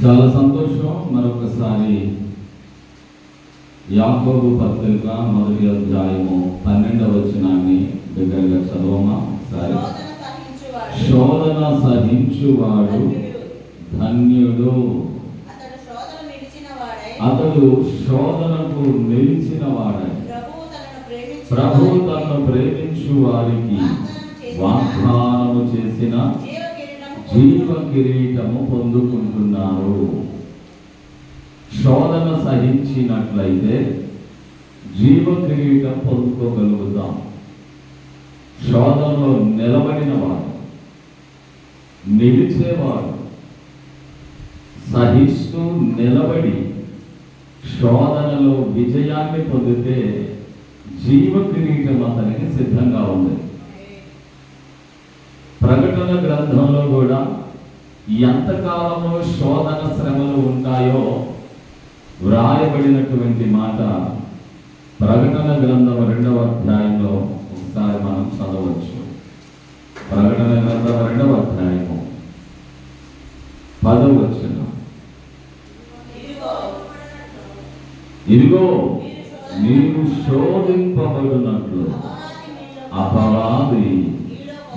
చాలా సంతోషం. మరొకసారి యాకోబు పత్రిక 1వ అధ్యాయము 12వ వచనాన్ని దగ్గరగా చదవమా ఒకసారి. శోధన సహించువాడు ధన్యుడు, అతడు శోధనకు నిలిచిన వాడై ప్రభు తనను ప్రేమించు వారికి వాగ్దానము చేసిన జీవ కిరీటము పొందుకుంటున్నారు. శోధన సహించినట్లయితే జీవ కిరీటం పొందుకోగలుగుతాం. శోధనలో నిలబడిన వాడు, నిలిచేవాడు, సహిస్తూ నిలబడి శోధనలో విజయాన్ని పొందితే జీవ కిరీటం అతనికి సిద్ధంగా ఉంది. ప్రకటన గ్రంథంలో కూడా ఎంతకాలము శోధన శ్రమలు ఉంటాయో వ్రాయబడినటువంటి మాట ప్రకటన గ్రంథం 2వ అధ్యాయంలో ఒకసారి మనం చదవచ్చు. ప్రకటన గ్రంథం 2వ అధ్యాయము 10వ వచనం. ఇదిగో నీవు శోధింపబడినట్లు అపవాది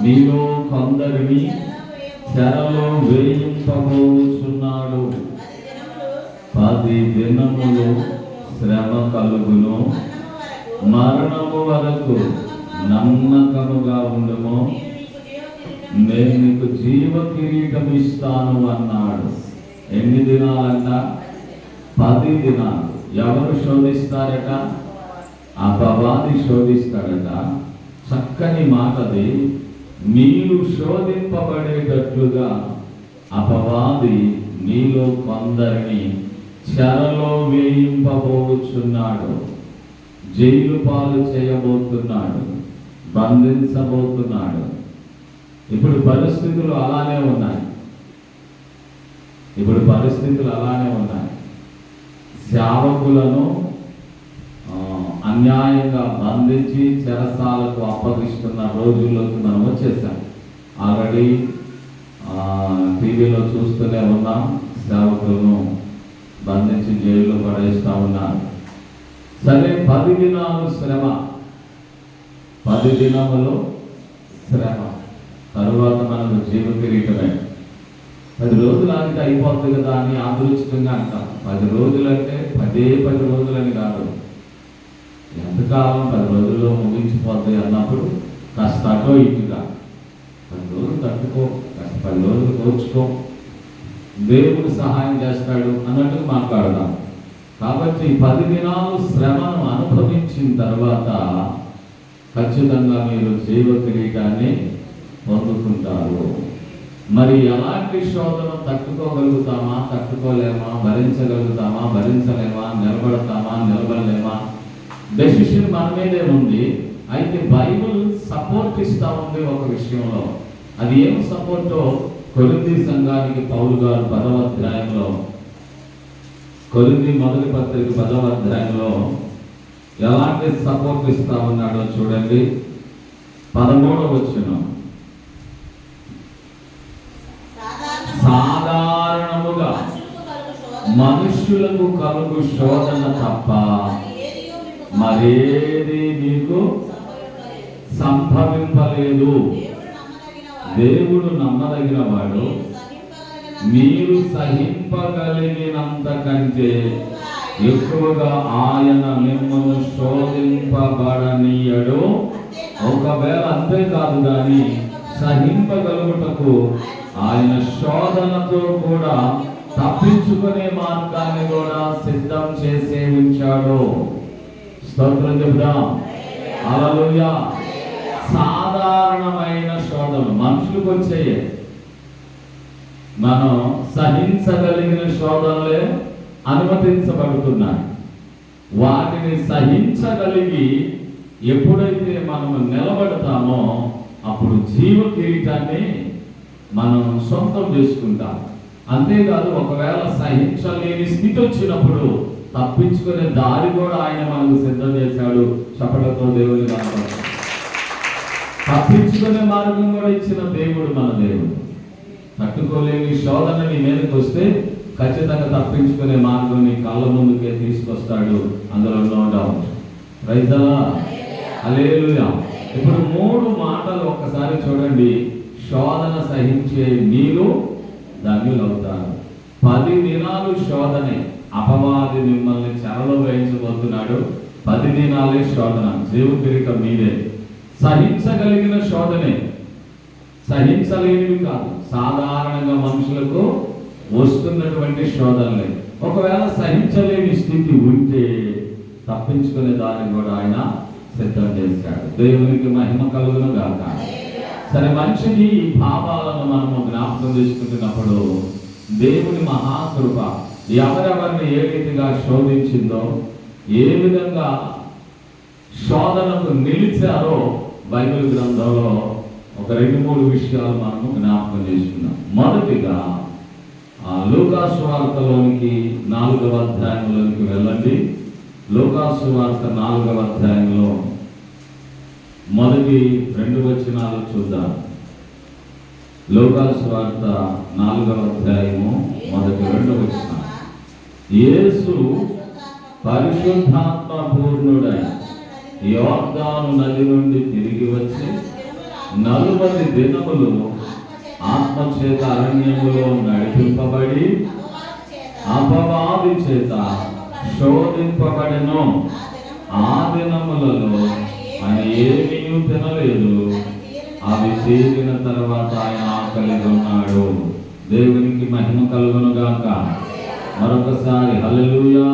మీలో కొందరిని చెరలో వేయింపబోచున్నాడు. 10 దినములు శ్రమ కలుగును, మరణము వరకు నమ్మకముగా ఉండుము, నేను నీకు జీవ కిరీటం ఇస్తాను అన్నాడు. ఎన్ని దినాలంట? 10 దినాలు. ఎవరు శోధిస్తారట? అపవాది శోధిస్తాడట. చక్కని మాటది. మీరు శోధింపబడేటట్లుగా అపవాది మీలో కొందరిని చెరలో వేయింపబోచున్నాడు, జైలు పాలు చేయబోతున్నాడు, బంధించబోతున్నాడు. ఇప్పుడు పరిస్థితులు అలానే ఉన్నాయి. సేవకులను అన్యాయంగా బంధించి చెరసాలకు అప్పగిస్తున్న రోజుల్లోకి మనం వచ్చేసాం. ఆల్రెడీ టీవీలో చూస్తూనే ఉన్నాం. సేవకులను బంధించి జైల్లో పడేస్తూ ఉన్నారు. సరే, 10 దినాలు శ్రమ, 10 దినములు శ్రమ, తరువాత మనకు జీవ కిరీటమే. 10 రోజులు అంటే అయిపోతుంది కదా అని ఆదృష్టంగా అంటాం. 10 రోజులు అంటే 10 రోజులని కాదు. ఎంతకాలం 10 రోజుల్లో ముగించిపోతాయి అన్నప్పుడు కాస్త అటో ఇటుగా 10 రోజులు తట్టుకో, కాస్త 10 రోజులు కోర్చుకో, దేవుడు సహాయం చేస్తాడు అన్నట్టు మాట్లాడదాం. కాబట్టి 10 దినాలు శ్రమను అనుభవించిన తర్వాత ఖచ్చితంగా మీరు జీవ కిరీటాన్ని పొందుకుంటారు. మరి ఎలాంటి శోధన తట్టుకోగలుగుతామా, తట్టుకోలేమా, భరించగలుగుతామా, భరించలేమా, నిలబడతామా, నిలబడలేమా? డెసిషన్ మన మీదే ఉంది. అయితే బైబిల్ సపోర్ట్ ఇస్తా ఉంది ఒక విషయంలో. అది ఏం సపోర్టో కొరింథీ సంఘానికి పౌలు గారు 10వ అధ్యాయంలో, కొరింథీ మొదటి పత్రిక 10వ అధ్యాయంలో ఎలాంటి సపోర్ట్ ఇస్తా ఉన్నాడో చూడండి. 13వ వచనం. సాధారణముగా మనుష్యులకు కలుగు శోధన తప్ప మరేది మీకు సంభవింపలేదు. దేవుడు నమ్మదగిన వాడు. మీరు సహింపగలిగినంత కంటే ఎక్కువగా ఆయన మిమ్మల్ని శోధింపబడనీయడు. ఒకవేళ అంతేకాదు కానీ సహింపగలుగుటకు ఆయన శోధనతో కూడా తప్పించుకునే మార్గాన్ని కూడా సిద్ధం చేసే ఉంచాడు. స్తోత్రం చెబుదాం. హల్లెలూయా. సాధారణమైన శోధనలు మనుషులకు వచ్చేయే, మనం సహించగలిగిన శోధనలే అనుమతించబడుతున్నాయి. వాటిని సహించగలిగి ఎప్పుడైతే మనం నిలబడతామో అప్పుడు జీవ కిరీటాన్ని మనం సొంతం చేసుకుంటాం. అంతేకాదు, ఒకవేళ సహించలేని స్థితి వచ్చినప్పుడు తప్పించుకునే దారి కూడా ఆయన మనకు సిద్ధం చేశాడు. చప్పట్లతో దేవుని కనపడతాం. తప్పించుకునే మార్గం కూడా ఇచ్చిన దేవుడు మన దేవుడు. తట్టుకోలేని శోధన నీ మీదకి వస్తే ఖచ్చితంగా తప్పించుకునే మార్గం నీ కళ్ళ ముందుకే తీసుకొస్తాడు. అందులో no doubt. Praise the Lord. Hallelujah. ఇప్పుడు 3 మాటలు ఒక్కసారి చూడండి. శోధన సహించే మీరు ధన్యులవుతారు. 10 దినాలు శోధనే. అపవాది మిమ్మల్ని చెరలో వేయించబోతున్నాడు. 10 దినాలే శోధన. జీవ కిరీటం మీదే. సహించగలిగిన శోధనే, సహించలేనివి కాదు. సాధారణంగా మనుషులకు వస్తున్నటువంటి శోధనలే. ఒకవేళ సహించలేని స్థితి ఉంటే తప్పించుకునే దాన్ని కూడా ఆయన సిద్ధం చేశాడు. దేవునికి మహిమ కలుగును గాక. సరే, మనిషిని ఈ భావాలను మనము జ్ఞాపకం చేసుకుంటున్నప్పుడు దేవుని మహాకృప ఎవరెవరిని ఏ రీతిగా శోధించిందో, ఏ విధంగా శోధనకు నిలిచారో బైబిల్ గ్రంథంలో ఒక 2-3 విషయాలు మనము జ్ఞాపకం చేసుకున్నాం. మొదటిగా లూకాసు వార్తలోనికి 4వ అధ్యాయంలోనికి వెళ్ళండి. లూకాసు వార్త 4వ అధ్యాయంలో మొదటి 2 వచనాలు చూద్దాం. లూకాసు వార్త 4వ అధ్యాయము మొదటి 2 వచనం. యేసు పరిశుద్ధాత్మ పూర్ణుడై యోర్దాను నది నుండి తిరిగి వచ్చి 40 దినములు ఆత్మచేత అరణ్యములో నడిపింపబడి అపవాది చేత శోధింపబడెను. ఆ దినములలో ఆయన ఏమీ తినలేదు. అవి తీరిన తర్వాత ఆయన ఆకలిగా ఉన్నాడు. దేవునికి మహిమ కలుగును గాక. మరొకసారి హల్లెలూయా.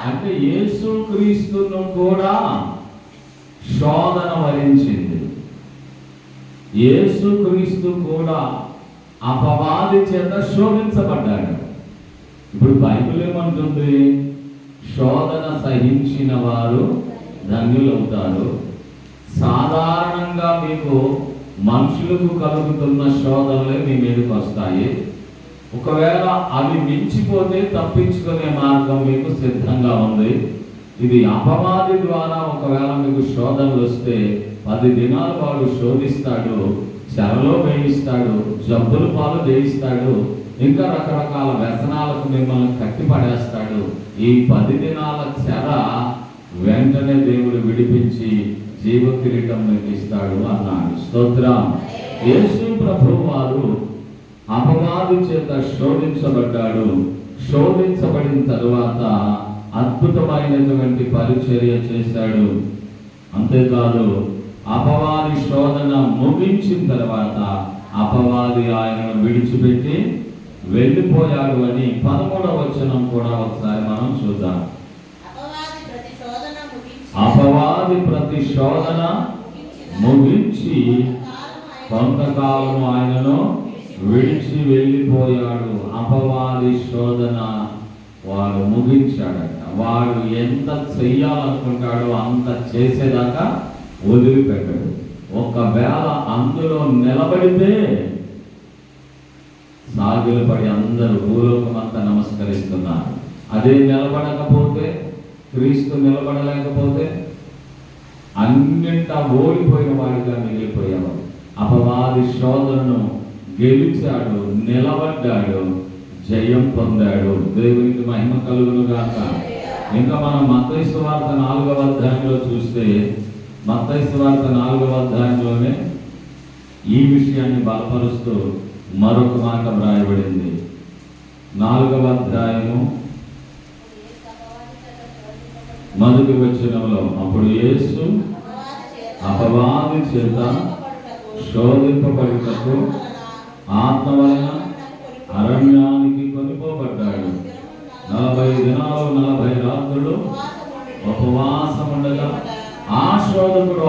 అంటే యేసుక్రీస్తును కూడా శోధన వరించింది. యేసుక్రీస్తు కూడా అపవాది చేత శోధించబడ్డాడు. ఇప్పుడు బైబిల్ ఏమంటుంది? శోధన సహించిన వారు ధన్యులవుతారు. సాధారణంగా మీకు మనుషులకు కలుగుతున్న శోధనలే మీ మీదకి వస్తాయి. ఒకవేళ అవి మించిపోతే తప్పించుకునే మార్గం మీకు సిద్ధంగా ఉంది. ఇది అపవాది ద్వారా ఒకవేళ మీకు శోధనలు వస్తే 10 దినాలు వాడు శోధిస్తాడు, చెరలో వేయిస్తాడు, జబ్బుల పాలు వేయిస్తాడు, ఇంకా రకరకాల వ్యసనాలకు మిమ్మల్ని కట్టిపడేస్తాడు. ఈ 10 దినాల చెర వెంటనే దేవుడు విడిపించి జీవ కిరీటం మీకు ఇస్తాడు అన్నాడు. స్తోత్రం. యేసు ప్రభువు వారు అపవాది చేత శోధించబడ్డాడు. శోధించబడిన తరువాత అద్భుతమైనటువంటి పరిచర్య చేశాడు. అంతేకాదు, అపవాది శోధన ముగించిన తర్వాత అపవాది ఆయనను విడిచిపెట్టి వెళ్ళిపోయాడు అని 11వ వచనం కూడా ఒకసారి మనం చూద్దాం. అపవాది ప్రతి శోధన ముగించి కొంతకాలం ఆయనను విడిచి వెళ్ళిపోయాడు. అపవాది శోధన వాడు ముగించాడట. వాడు ఎంత చెయ్యాలనుకుంటాడో అంత చేసేదాకా వదిలిపెట్టాడు. ఒకవేళ అందులో నిలబడితే సాగిలపడి అందరూ భూలోకం అంతా నమస్కరిస్తున్నారు. అదే నిలబడకపోతే, క్రీస్తు నిలబడలేకపోతే అన్నింటా ఓడిపోయిన వాడిగా మిగిలిపోయేవాడు. అపవాది శోధనను గెలిచాడు, నిలబడ్డాడు, జయం పొందాడు. దేవునికి మహిమ కలుగును గాక. ఇంకా మనం మత్తయి సువార్త 4వ అధ్యాయంలో చూస్తే, మత్తయి సువార్త 4వ అధ్యాయంలోనే ఈ విషయాన్ని బలపరుస్తూ మరొక మాట వ్రాయబడింది. 4వ అధ్యాయము మొదటి వచనంలో, అప్పుడు యేసు అపవాది చేత శోధింపబడుటకు ఆత్మ వలన అరణ్యానికి కొనిపోబడ్డాడు. 40 దినాలు 40 రాత్రులు ఉపవాసం ఉండగా ఆ శోధకుడు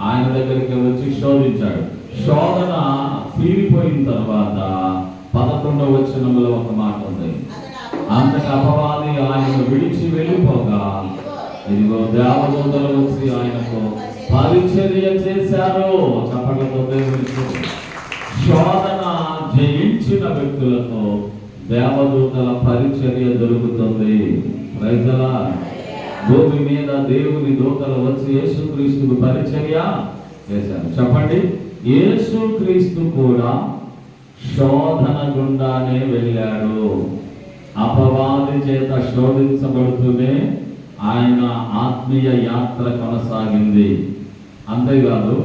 ఆయన దగ్గరికి వచ్చి శోధించాడు. శోధన తీరిపోయిన తర్వాత 11వ వచనంలో ఒక మాట ఉంది. అంతటా అపవాది ఆయనను విడిచి వెళ్ళిపోగా ఇదిగో దేవదూతలు వచ్చి ఆయనకు పరిచర్య చేశారు. చప్పట్లతో దేవునికి. శోధన జయించిన వ్యక్తులకు దేవదూతల పరిచర్య దొరుకుతుంది. Praise the Lord. భూమి మీద దేవుని దూతలు వచ్చి యేసుక్రీస్తుకు పరిచర్య చేశారు. చెప్పండి, యేసుక్రీస్తు కూడా శోధన గుండానే వెళ్ళాడు. అపవాది చేత శోధించబడుతూనే ఆయన ఆత్మీయ యాత్ర కొనసాగింది. అంతేకాదు,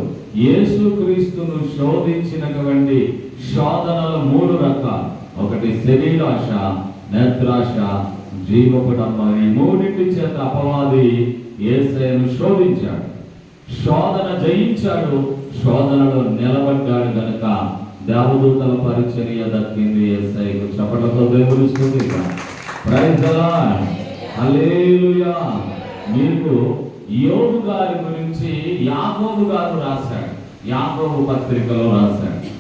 యేసుక్రీస్తును శోధించినటువంటి శోధనలు 3 రకాలు. ఒకటి శరీరాశ, నేత్రాశ, జీవపుడంబం. ఈ 3 చేత అపవాది యేసయ్యను శోధించాడు. శోధన జయించాడు, శోధనలో నిలబడ్డాడు గనుక దేవదూతల పరిచర్య దక్కింది యేసయ్యకు. చప్పట్లతో దేవుని స్తుతిద్దాం. ప్రైజ్ ది లార్డ్, హల్లెలూయా. మీకు యోబు గారి గురించి యాకోబు గారు రాశాడు, యాకోబు పత్రికలో రాశాడు.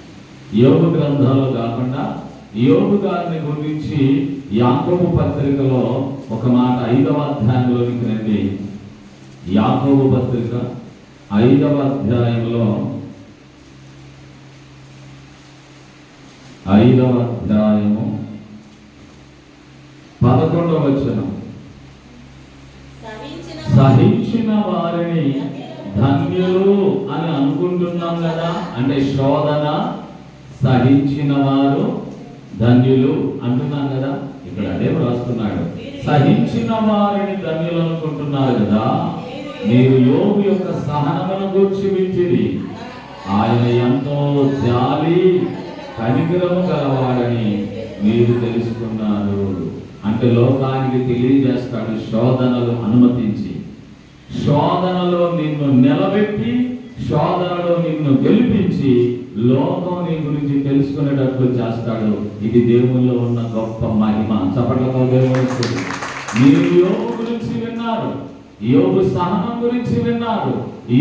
యోబు గ్రంథంలో కాకుండా యోబు గారిని గురించి యాకోబు పత్రికలో ఒక మాట 5వ అధ్యాయంలోనికి రండి. యాకోబు పత్రిక 5వ అధ్యాయంలో 5వ అధ్యాయము 11వ వచనం. సహించిన వారిని ధన్యులు అని అనుకుంటున్నాం కదా. అంటే శోధన సహించిన వారు ధన్యులు అంటున్నాం కదా. ఇక్కడ అదే రాస్తున్నాడు, సహించిన వారిని ధన్యులు అనుకుంటున్నారు కదా. మీరు యోబు యొక్క సహనమును గూర్చి వింటిరి. ఆయన ఎంతో జాలి కనికరము గలవాడని మీరు తెలుసుకున్నారు. అంటే లోకానికి తెలియజేస్తాడు, శోధనలు అనుమతించి, శోధనలో నిన్ను నిలబెట్టి, శోధనలో నిన్ను గెలిపించి లోకం నీ గురించి తెలుసుకునేటట్లు చేస్తాడు. ఇది దేవుల్లో ఉన్న గొప్ప మహిమ. చప్పట్లతో దేవుడు. మీరు యోబు గురించి విన్నారు, యోబు సహనం గురించి విన్నారు,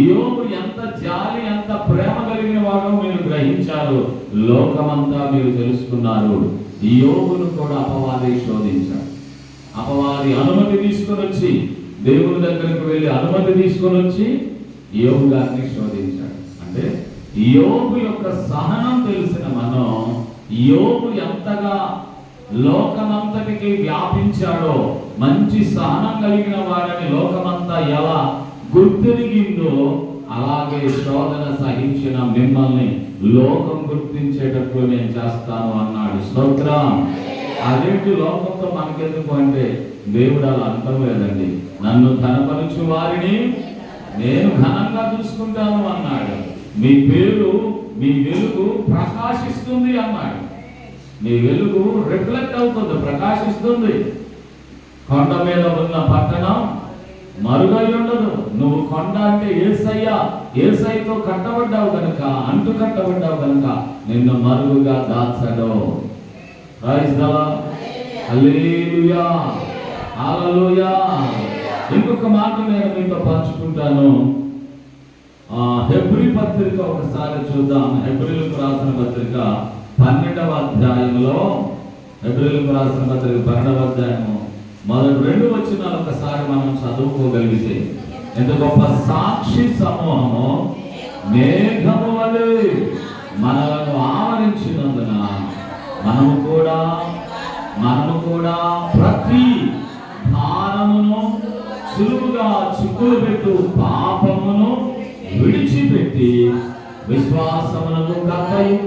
యోబు ఎంత జాలి ఎంత ప్రేమ కలిగిన వాడో మీరు గ్రహించారు. లోకమంతా మీరు తెలుసుకున్నారు. యోబును కూడా అపవాది శోధించాడు. అపవాది అనుమతి తీసుకొని వచ్చి, దేవుని దగ్గరికి వెళ్ళి అనుమతి తీసుకొని వచ్చి యోబు గారిని శోధించాడు. అంటే యోబు యొక్క సహనం తెలిసిన మనం, యోబు ఎంతగా లోకమంతటికి వ్యాపించాడో, మంచి సహనం కలిగిన వాడని లోకమంతా ఎలా గుర్తిరిగిందో, అలాగే శోధన సహించిన మిమ్మల్ని లోకం గుర్తించేటట్లు నేను చేస్తాను అన్నాడు. స్తోత్రం. అదేంటి లోకంతో మనకెందుకు అంటే, దేవుడు అలా అంటం లేదండి. నన్ను ఘనపరచు వారిని నేను ఘనంగా చూసుకుంటాను అన్నాడు. మీ పేరు, మీ వెలుగు ప్రకాశిస్తుంది అన్నాడు. మీ వెలుగు రిఫ్లెక్ట్ అవుతుంది, ప్రకాశిస్తుంది. కొండ మీద ఉన్న పట్టణం మరుగై ఉండదు. నువ్వు కొండ అంటే యేసయ్య, యేసయ్యతో కట్టబడ్డావు కనుక, అంటు కట్టబడ్డావు కనుక నిన్ను మరుగుగా దాచడు. ప్రైజ్ ది లార్డ్, హల్లెలూయా, హల్లెలూయా. ఇంకొక మాట నేను మీతో పంచుకుంటాను. హెబ్రీ పత్రిక ఒకసారి చూద్దాం. హెబ్రీలకు రాసిన పత్రిక 12వ అధ్యాయంలో, హెబ్రీలకు రాసిన పత్రిక 12వ అధ్యాయము మొదటి 2 వచనాలు ఒకసారి మనం చదువుకోగలిగితే, ఎంత గొప్ప సాక్షి సమూహము మేఘము వలె మనలను ఆవరించినందున మనము కూడా ప్రతి భారమును సులువుగా చిక్కులు పెట్టు పాపమును విడిచిపెట్టి విశ్వాసమునకు కర్తయు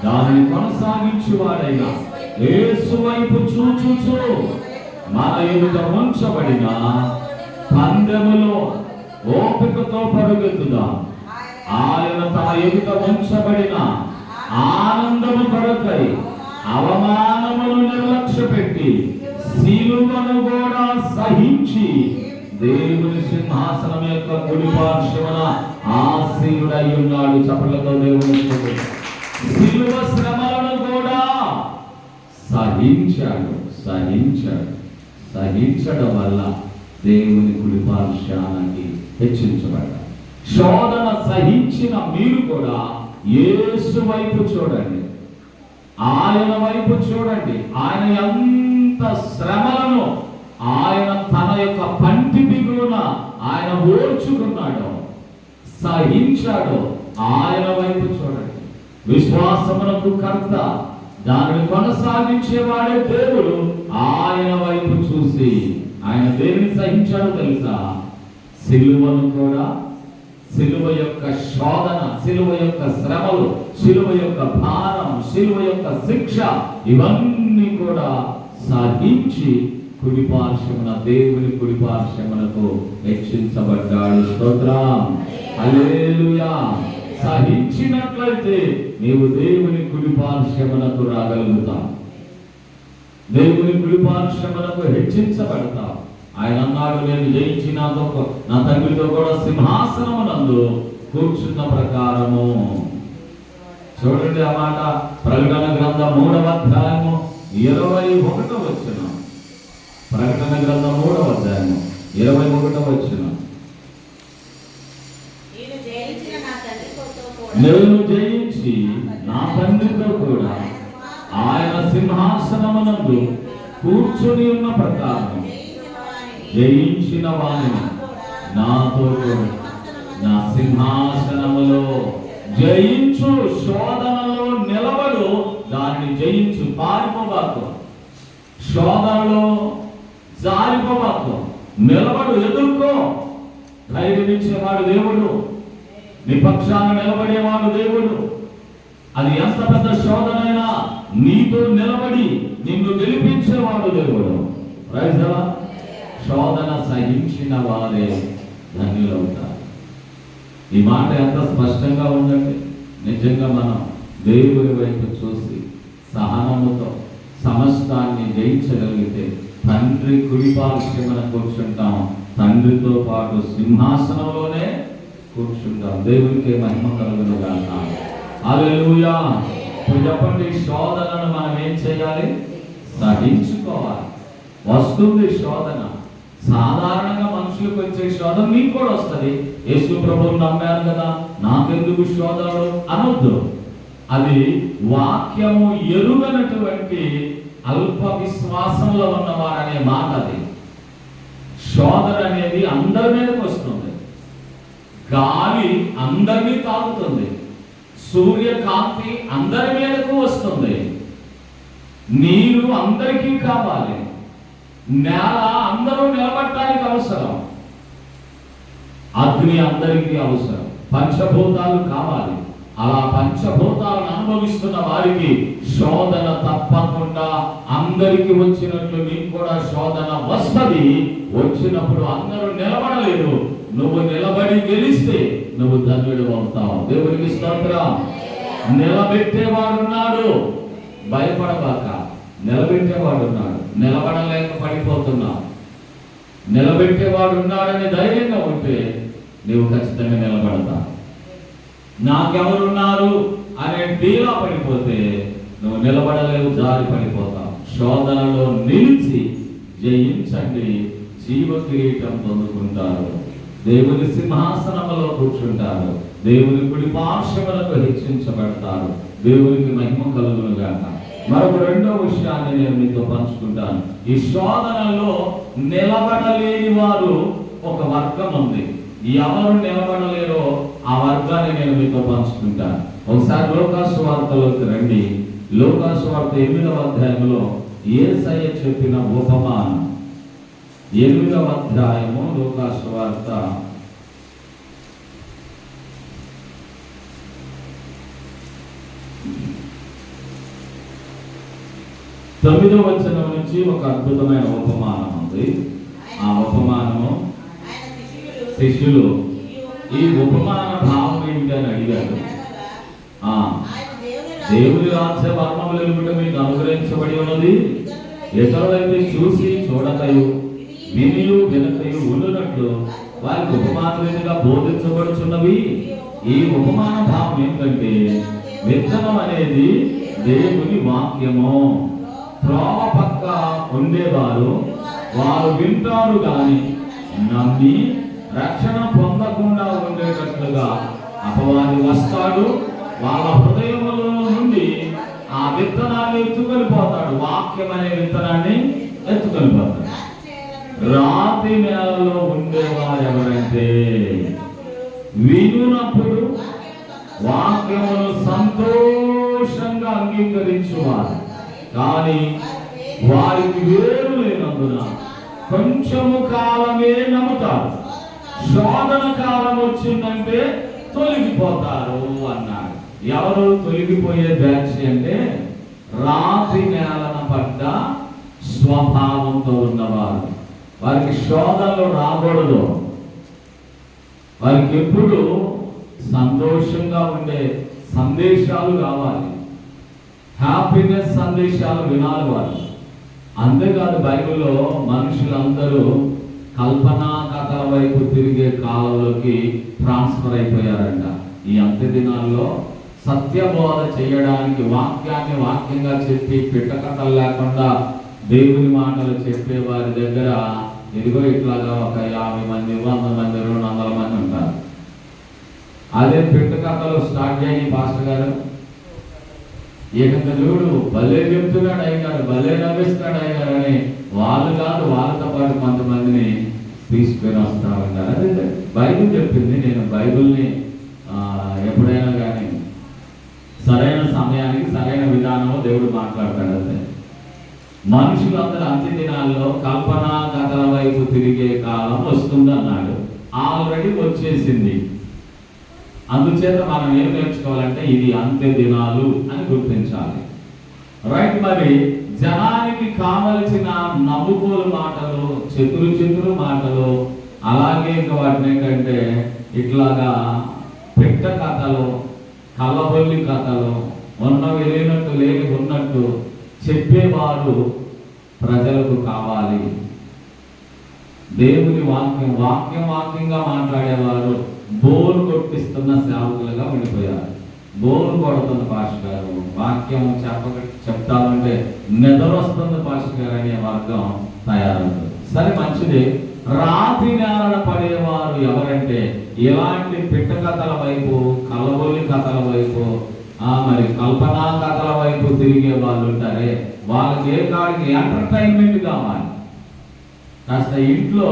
దానిని కొనసాగించువాడైన యేసు వైపు చూచుచు మన ఎదుట ఉంచబడిన పందెములో ఓపికతో పరుగెత్తుదాం. ఆయన తన ఎదుట ఉంచబడిన ఆనందము కొరకై అవమానమును నిర్లక్ష్యపెట్టి సిలువను కూడా సహించి దేవుని సింహాసనం యొక్క కుడి పార్శ్వమున ఆసీనుడై ఉన్నాడు. చప్పట్లతో దేవుని సిలువ శ్రమలను కూడా సహించడం వల్ల దేవుని కుడి పార్శ్వానికి హెచ్చించబడ్డాడు. శోధన సహించిన మీరు కూడా యేసు వైపు చూడండి, ఆయన వైపు చూడండి. ఆయన ఎంత శ్రమలను ఆయన తన యొక్క పంటి బిగున ఆయన ఓర్చుకున్నాడో, సహించాడో, ఆయన వైపు చూడండి. విశ్వాసమునకు కర్త, దానిని కొనసాగించేవాడే దేవుడు. ఆయన వైపు చూసి ఆయన దేనిని సహించాడో తెలుసా? సిలువను కూడా సిలువ యొక్క శోధన, సిలువ యొక్క శ్రమలు, సిలువ యొక్క భారం, సిలువ యొక్క శిక్ష, ఇవన్నీ కూడా సహించి కుడిపార్శ్వమున, దేవుని కుడిపార్శ్వమునకు హెచ్చించబడ్డాడు. స్తోత్రం, హల్లెలూయా. సహించినట్లయితే నీవు దేవుని కుడిపార్శ్వమునకు రాగలుగుతావు, దేవుని కుడిపార్శ్వమునకు హెచ్చించబడతావు. ఆయన అన్నాడు, నేను జయించి నా తండ్రితో కూడా సింహాసనమునందు కూర్చున్న ప్రకారము. చూడండి ఆ మాట, ప్రకటన గ్రంథం 3వ అధ్యాయము 21వ వచనం. ప్రకటన గ్రంథం 3వ అధ్యాయము 21వ వచనం. నేను జయించి నా తండ్రితో కూడా ఆయన సింహాసనమునందు కూర్చుని ఉన్న ప్రకారం జయించిన వాణిని నాతో కూడా నా సింహాసనములో జయించు. శోధనలో నిలబడు, దాన్ని జయించు. పారిపోబాకు, శోధనలో జారిపోబాకు, నిలబడు, ఎదుర్కో. ధైర్యం ఇచ్చేవాడు దేవుడు, నీ పక్షాన నిలబడేవాడు దేవుడు. అది ఎంత పెద్ద శోధనైనా నీతో నిలబడి నిన్ను గెలిపించేవాడు దేవుడు. Praise the Lord. శోధన సహించిన వారే ధన్యులవుతారు. ఈ మాట ఎంత స్పష్టంగా ఉందండి. నిజంగా మనం దేవుని వైపు చూసి సహనముతో సమస్తాన్ని జయించగలిగితే తండ్రి కుడిపార్శ్వమున కూర్చుంటాం, తండ్రితో పాటు సింహాసనంలోనే కూర్చుంటాం. దేవునికి మహిమ కలుగును గాక. హల్లెలూయా. ఇప్పుడు చెప్పండి, శోధనను మనం ఏం చేయాలి? సహించుకోవాలి. వస్తుంది శోధన. సాధారణంగా మనుషులకు వచ్చే శోధన మీకు కూడా వస్తుంది. యేసు ప్రభువుని నమ్మారు కదా, నాకెందుకు శోధనలు అనొద్దు. అది వాక్యము ఎరుగనటువంటి అల్ప విశ్వాసంలో ఉన్నవారనే మాట. అది శోధన అనేది అందరి మీదకి వస్తుంది. గాలి అందరినీ తాగుతుంది, సూర్యకాంతి అందరి మీదకు వస్తుంది, నీరు అందరికీ కావాలి, నేల అందరూ నిలబడటానికి అవసరం, అగ్ని అందరికీ అవసరం, పంచభూతాలు కావాలి. అలా పంచభూతాలను అనుభవిస్తున్న వారికి శోధన తప్పకుండా అందరికి వచ్చినట్లు నీకు కూడా శోధన వస్తుంది. వచ్చినప్పుడు అందరూ నిలబడలేరు, నువ్వు నిలబడి గెలిస్తే నువ్వు ధన్యుడు అవుతావు. దేవునికి స్తోత్రం. నిలబెట్టేవాడున్నాడు, భయపడబాక. నిలబెట్టేవాడున్నాడు, నిలబడలేక పడిపోతున్నావు. నిలబెట్టేవాడున్నాడని ధైర్యంగా ఉంటే నీవు ఖచ్చితంగా నిలబడతావు. నాకెవరున్నారు అనే ధీలా పడిపోతే నువ్వు నిలబడలేవు, జారి పడిపోతావు. శోధనలో నిలిచి జయించండి, జీవ కిరీటం పొందుకుంటారు, దేవుని సింహాసనంలో కూర్చుంటారు, దేవుని కుడి పార్శ్వమునకు హెచ్చించబడతారు. దేవునికి మహిమ కలుగును గాక. మరొక రెండో విషయాన్ని నేను మీతో పంచుకుంటాను. ఈ శోధనలో నిలబడలేని వారు ఒక వర్గం ఉంది. ఎవరు నిలబడలేరో ఆ వర్గాన్ని నేను మీతో పంచుకుంటాను. ఒకసారి లూకాసు వార్తలోకి రండి. లూకాసు వార్త 8వ అధ్యాయంలో యేసయ్య చెప్పిన ఉపమానం. 8వ అధ్యాయము లూకాసు వార్త 9వ వచనం నుంచి ఒక అద్భుతమైన ఉపమానం ఉంది. ఆ ఉపమానము శిష్యులు ఈ ఉపమాన భావం ఏమిటి అని అడిగారు. దేవుని రాజ్య వర్మములు ఏమిటో మీకు అనుగ్రహించబడి ఉన్నది. ఇతరులైతే చూసి చూడకయు వినియు వినకయు ఉండునట్లు వారికి ఉపమానములుగా బోధించబడుచున్నవి. ఈ ఉపమాన భావం ఏంటంటే, విత్తనం అనేది దేవుని వాక్యము. త్రోవ పక్క ఉండేవారు వారు వింటారు గాని నమ్మి రక్షణ పొందకుండా ఉండేటట్లుగా అపవాది వస్తాడు, వాళ్ళ హృదయముల నుండి ఆ విత్తనాన్ని ఎత్తుకొని పోతాడు. వాక్యం అనే విత్తనాన్ని ఎత్తుకొని పోతాడు. రాతి నేలలో ఉండేవారు ఎవరంటే వినునప్పుడు వాక్యమును సంతోషంగా అంగీకరించువారు, కానీ వారికి వేరు లేనందున కొంచెము కాలమే నమ్ముతారు. శోధన కాలం వచ్చిందంటే తొలగిపోతారు అన్నాడు. ఎవరు తొలగిపోయే బ్యాచ్ అంటే రాతి నేలన పడ్డ స్వభావంతో ఉన్నవారు. వారికి శోధనలు రాకూడదు. వారికి ఎప్పుడు సంతోషంగా ఉండే సందేశాలు కావాలి, హ్యాపీనెస్ సందేశాలు వినాలి వారు. అంతేకాదు, బైబిల్లో మనుషులందరూ కల్పనా కథల వైపు తిరిగే కాలంలోకి ట్రాన్స్ఫర్ అయిపోయారంట. ఈ అంత్య దినాల్లో సత్యబోధ చేయడానికి వాక్యాన్ని వాక్యంగా చెప్పి పిట్టకథలు లేకుండా దేవుని మాటలు చెప్పే వారి దగ్గర ఇదిగో ఇట్లాగా ఒక 50 మంది 100 మంది 200 మంది ఉంటారు. అదే పిట్టకథలు స్టార్ట్ చేయండి పాస్టర్ గారు, ఏకంగా చూడు భలే చెప్తున్నాడు అయ్యారు, భలే నవ్విస్తున్నాడు అయ్యారు అని వాళ్ళు కాదు వాళ్ళతో పాటు కొంతమందిని తీసుకొని వస్తా ఉంటారు. అదే బైబిల్ చెప్పింది. నేను బైబిల్ని ఎప్పుడైనా కానీ సరైన సమయానికి సరైన విధానంలో దేవుడు మాట్లాడతాడు. అంతే. మనుషులందరూ అంత్య దినాల్లో కల్పనా కథల వైపు తిరిగే కాలం వస్తుందన్నాడు. ఆల్రెడీ వచ్చేసింది. అందుచేత మనం ఏం నేర్చుకోవాలంటే ఇది అంత్య దినాలు అని గుర్తించాలి. రైట్. మరి జనానికి కావలసిన నవ్వుకోలు మాటలు, చతురు మాటలు, అలాగే ఇంకా వాటిని ఏంటంటే ఇట్లాగా పెట్ట కథలు, కళ్ళబొల్లి కథలు, ఉన్నవి లేనట్టు లేని ఉన్నట్టు చెప్పేవారు ప్రజలకు కావాలి. దేవుని వాక్యంగా మాట్లాడేవారు బోరు కొట్టిస్తున్న సేవకులుగా ఉండిపోయారు. బోరు కొడుతున్న పాస్టర్ గారు, వాక్యం చెప్తామంటే నిద్రొస్తుంది పాస్టర్ గారు అనే వర్గం తయారవుతుంది. సరే, మంచిది. రాతి నేలన పడేవారు ఎవరంటే ఇలాంటి పిట్ట కథల వైపు, కలబొల్లి కథల వైపు, మరి కల్పనా కథల వైపు తిరిగే వాళ్ళు ఉంటారే, వాళ్ళకి ఏ కాడికి ఎంటర్టైన్మెంట్ కావాలి. కాస్త ఇంట్లో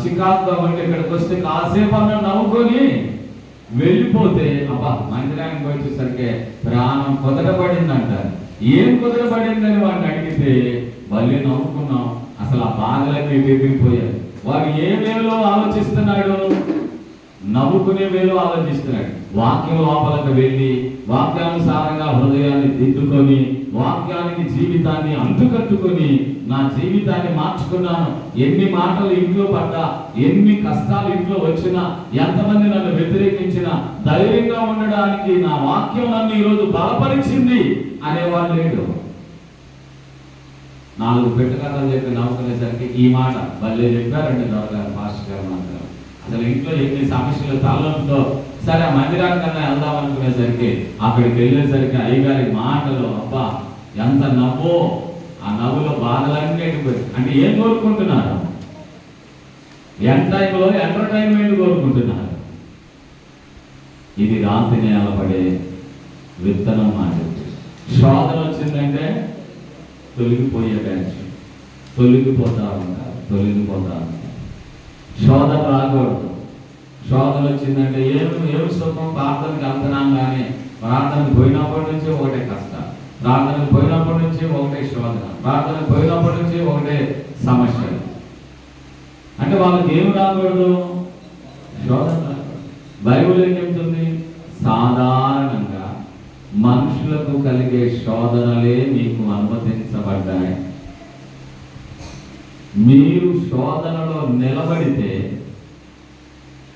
చికాకుగా ఉంటే ఇక్కడికి వస్తే కాసేపు అన్న నవ్వుకొని వెళ్ళిపోతే అబ్బా మందిరానికి వచ్చేసరికి ప్రాణం కుదరబడింది అంటారు. ఏం కుదరబడిందని వాడిని అడిగితే మళ్ళీ నవ్వుకున్నాం, అసలు ఆ బాధలన్నీ ఎగిరిపోయారు. వాడు ఏ వేలో ఆలోచిస్తున్నాడు? నవ్వుకునే వేలో ఆలోచిస్తున్నాడు. వాక్యం లోపలకు వెళ్ళి వాక్యానుసారంగా హృదయాన్ని దిద్దుకొని వాక్యానికి జీవితాన్ని అంటుకట్టుకొని నా జీవితాన్ని మార్చుకున్నాను. ఎన్ని మాటలు ఇంట్లో పడ్డా, ఎన్ని కష్టాలు ఇంట్లో వచ్చినా, ఎంతమంది నన్ను వ్యతిరేకించినా ధైర్యంగా ఉండడానికి నా వాక్యం నన్ను ఈరోజు బలపరిచింది అనేవాడు లేడు. 4 పెట్ట కథలు చెప్పి నవ్వుకునేసరికి ఈ మాట భలే చెప్పారండి దొరగారు మాస్టర్ గారు మాత్రం. అసలు ఇంట్లో ఎన్ని సమస్యలు తలనొప్పితో సరే మందిరానికన్నా వెళ్దాం అనుకునేసరికి అక్కడికి వెళ్ళేసరికి అయ్యగారి మాటలు అబ్బా ఎంత నవ్వో, ఆ నవ్వులో బాధలన్నీ ఎడిపోయి. అంటే ఏం కోరుకుంటున్నారు? టైంలో ఎంటర్టైన్మెంట్ కోరుకుంటున్నారు. ఇది రాత్రి నేల పడే విత్తనం మాట. శోధన వచ్చిందంటే తొలగిపోయే బ్యాచ్, తొలగిపోతా ఉంటారు. శోధన రాకూడదు. శోధన వచ్చిందంటే ఏమి సుఖం? ప్రార్థనకి వెళ్తున్నాం కానీ ప్రార్థనకు పోయినప్పటి నుంచి ఒకటే కష్టం, ప్రార్థనకు పోయినప్పటి నుంచి ఒకటే శోధన, ప్రార్థనకు పోయినప్పటి నుంచి ఒకటే సమస్యలు. అంటే వాళ్ళకి ఏమి రాకూడదు? శోధన రాకూడదు. బైబిల్ ఏం చెప్తుంది? సాధారణంగా మనుషులకు కలిగే శోధనలే మీకు అనుమతించబడ్డాయి. మీరు శోధనలో నిలబడితే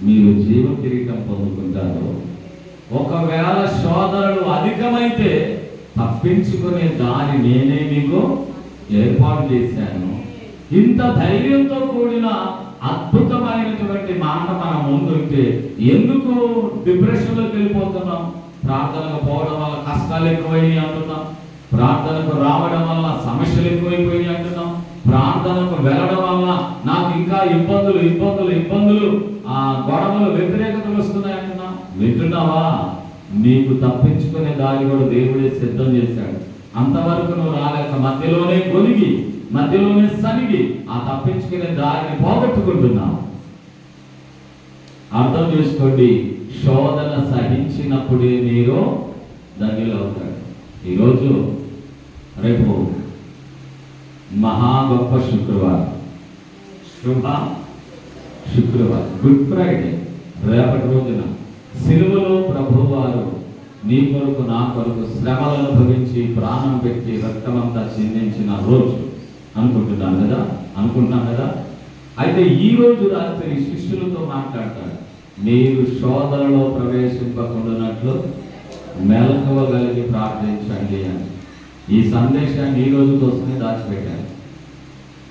మీరు జీవ కిరీటం పొందుకుంటారు. ఒకవేళ శోధనలు అధికమైతే తప్పించుకునే దారి నేనే మీకు ఏర్పాటు చేశాను. ఇంత ధైర్యంతో కూడిన అద్భుతమైనటువంటి మాట మన ముందుంటే ఎందుకు డిప్రెషన్లోకి వెళ్ళిపోతున్నాం? ప్రార్థనకు పోవడం వల్ల కష్టాలు ఎక్కువైనాయి అంటున్నాం, ప్రార్థనకు రావడం వల్ల సమస్యలు ఎక్కువైపోయినాయి అంటున్నాం, ప్రార్థనకు వెళ్ళడం వల్ల నాకు ఇంకా ఇబ్బందులు గొడవలు వ్యతిరేకతలు వస్తున్నాయి అంటున్నాం. వింటున్నావా? నీకు తప్పించుకునే దారి కూడా దేవుడే సిద్ధం చేశాడు. అంతవరకు నువ్వు రాలేక మధ్యలోనే కొలిగి మధ్యలోనే సనిగి ఆ తప్పించుకునే దారిని పోగొట్టుకుంటున్నావు. అర్థం చేసుకోండి. శోధన సహించినప్పుడే మీరు ధన్యులు అవుతాడు. ఈరోజు రేపు మహా గొప్ప శుక్రవారం, శుక్రవారం, గుడ్ ఫ్రైడే. రేపటి రోజున సిలువలో ప్రభువారు నీ కొరకు నా కొరకు శ్రమలను భవించి ప్రాణం పెట్టి రక్తమంతా చిందించిన రోజు అనుకుంటున్నాం కదా. అయితే ఈ రోజు రాత్రి శిష్యులతో మాట్లాడతాడు, మీరు శోధనలో ప్రవేశింపకుండానట్లు మెలకువగలిగి ప్రార్థించండి అని. ఈ సందేశాన్ని ఈ రోజు కోసమే దాచిపెట్టాను.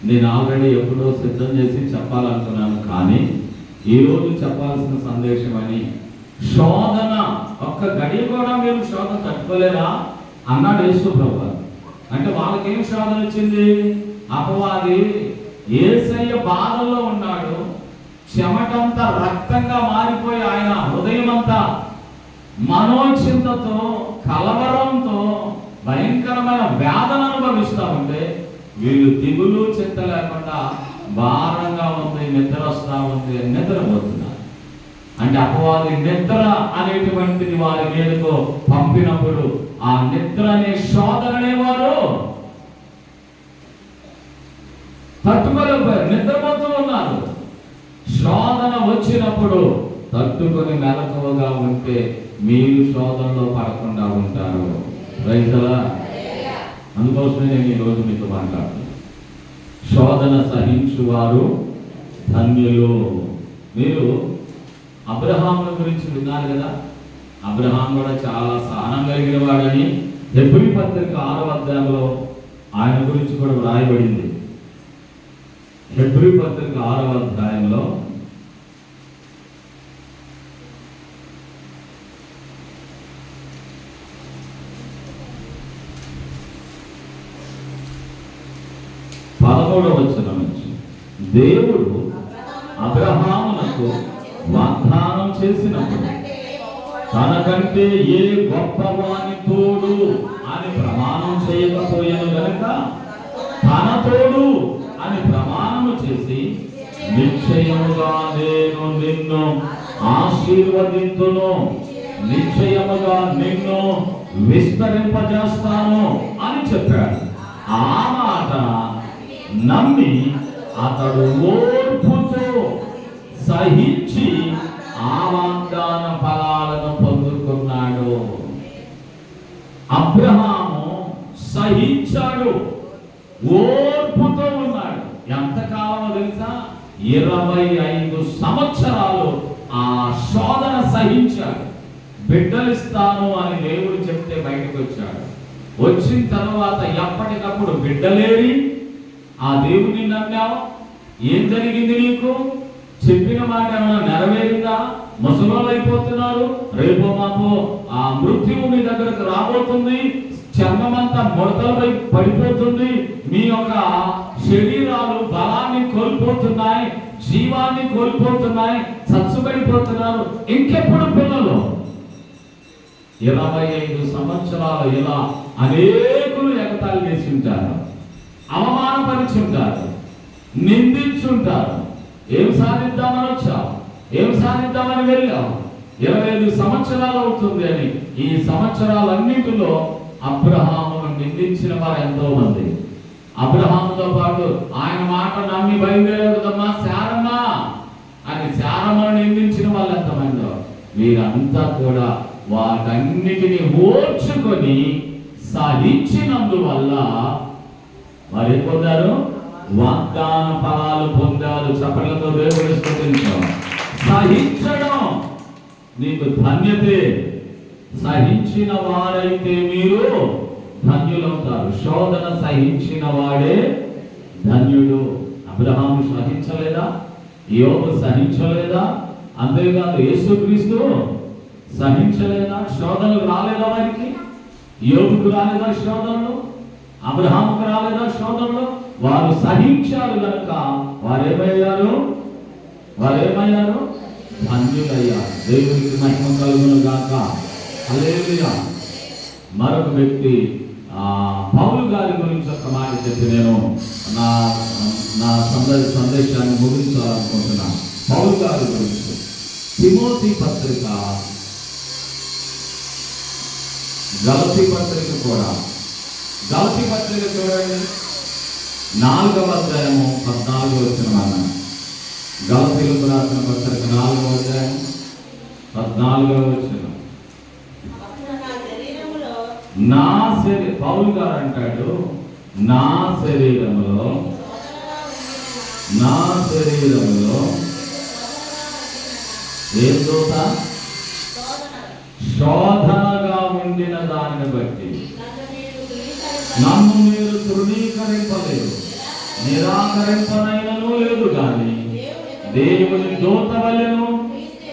నేను ఆల్రెడీ ఎప్పుడో సిద్ధం చేసి చెప్పాలనుకున్నాను, కానీ ఈరోజు చెప్పాల్సిన సందేశం అని. శోధన ఒక్క గడియ కూడా మీరు శోధన తట్టుకోలేరా అన్నాడు యేసు ప్రభువు. అంటే వాళ్ళకేం శోధన వచ్చింది? అపవాది యేసయ్య బాధల్లో ఉన్నాడు, చెమటంతా రక్తంగా మారిపోయి ఆయన హృదయం అంతా మనోచింతతో కలవరంతో భయంకరమైన వేదన అనుభవిస్తూ ఉంటే వీళ్ళు దిగులు చింత లేకుండా భారంగా ఉంది, నిద్ర వస్తూ ఉంది, నిద్రపోతున్నారు. అంటే అపవాది నిద్ర అనేటువంటిది వారి మీదకు పంపినప్పుడు ఆ నిద్ర అనే శోధననే వారు తట్టుకోలేకపోయారు, నిద్రపోతూ ఉన్నారు. శోధన వచ్చినప్పుడు తట్టుకొని మెలకువగా ఉంటే మీరు శోధనలో పడకుండా ఉంటారు. రైతులా, అందుకోసమే నేను ఈరోజు మీతో మాట్లాడుతున్నాను. శోధన సహించువారు ధన్యులు. మీరు అబ్రహాముల గురించి విన్నారు కదా. అబ్రహాం కూడా చాలా సహనం కలిగిన వాడని హెబ్రీ పత్రిక 6వ అధ్యాయంలో ఆయన గురించి కూడా వ్రాయబడింది. హెబ్రీ పత్రిక 6వ అధ్యాయంలో దేవుడు అబ్రహామునకు వాగ్దానం చేసినప్పుడు తనకంటే ఏ గొప్పవాని తోడు అని ప్రమాణం చేయకపోయాను గనుక తన తోడు అని ప్రమాణము చేసి, నిశ్చయముగా నేను నిన్ను ఆశీర్వదింతును, నిశ్చయముగా నిన్ను విస్తరింపజేస్తాను అని చెప్పాడు. ఆ మాట నమ్మి అతడు ఓర్పుతో సహించి ఆ వాగ్దాన ఫలాలను పొందుకున్నాడు. అబ్రహాము సహించాడు, ఓర్పుతో ఉన్నాడు. ఎంతకాలమో తెలుసా? 25 సంవత్సరాలు ఆ శోధన సహించాడు. బిడ్డలిస్తాను అని దేవుడు చెప్తే బయటకు వచ్చాడు. వచ్చిన తర్వాత ఎప్పటికప్పుడు బిడ్డలేరి ఆ దేవుని నమ్మావు. ఏం జరిగింది నీకు? చెప్పిన మాట ఏమైనా నెరవేరిందా? ముసలోళ్ళు అయిపోతున్నారు, రేపో మాపో ఆ మృత్యువు మీ దగ్గరకు రాబోతుంది, చర్మమంతా ముడతలపై పడిపోతుంది, మీ యొక్క శరీరాలు బలాన్ని కోల్పోతున్నాయి, జీవాన్ని కోల్పోతున్నాయి, చచ్చుబడిపోతున్నారు. ఇంకెప్పుడు పిల్లలు? 25 సంవత్సరాలు ఇలా అనేకులు ఎగతాళి చేసి ఉంటారు, అవమానపరిచుంటారు, నిందించుంటారు. ఏం సాధిద్దామని వచ్చావు, ఏం సాధిద్దామని వెళ్ళావు, 25 సంవత్సరాలు అవుతుంది అని. ఈ సంవత్సరాలన్నింటిలో అబ్రహామును నిందించిన వారు ఎంతో మంది. అబ్రహాముతో పాటు ఆయన మాట నమ్మి బయలుదేరదమ్మా శారమ్మ అని శారమ్మను నిందించిన వాళ్ళు ఎంతమందో. వీరంతా కూడా వాటన్నిటిని ఓర్చుకొని సహించినందువల్ల వారు ఏం పొందారు? వాగ్దాన ఫలాలు పొందారు. చప్పట్లతో దేవుని స్తుతించాం. సహించడం నీకు ధన్యతే. సహించిన వారైతే మీరు ధన్యులవుతారు. శోధన సహించిన వాడే ధన్యుడు. అబ్రహాము సహించలేదా? యోబు సహించలేదా? అంతేకాదు యేసుక్రీస్తు సహించలేదా? శోధనలు రాలేదా వారికి? యోబుకు రాలేదా శోధనలు? అబ్రహాముకు రాలేదా శోధనలు? వారు సహించారు కనుక వారేమయ్యారు? ధన్యులయ్యారు. దేవునికి మహిమ కలుగును గాక. హల్లెలూయా. మరొక వ్యక్తి పౌలు గారి గురించి ఒక మాట చెప్పి నేను నా సందేశాన్ని ముగించాలనుకుంటున్నాను. పౌలు గారి గురించి తిమోతి పత్రిక, గలతీ పత్రిక కూడా, గలతీ పత్రిక చూడండి 4వ అధ్యాయము 14వ వచనం. గలతీయులకు రాసిన పత్రిక 4వ అధ్యాయం 14వ వచనం. నా శరీరం, పౌలు గారు అంటాడు, నా శరీరములో ఏం దోత? శోధనగా ఉండిన దానిని బట్టి నన్ను మీరు తృణీకరింపలేదు, నిరాకరింపనైనను లేదు కానీ దేవుని దూత వలెను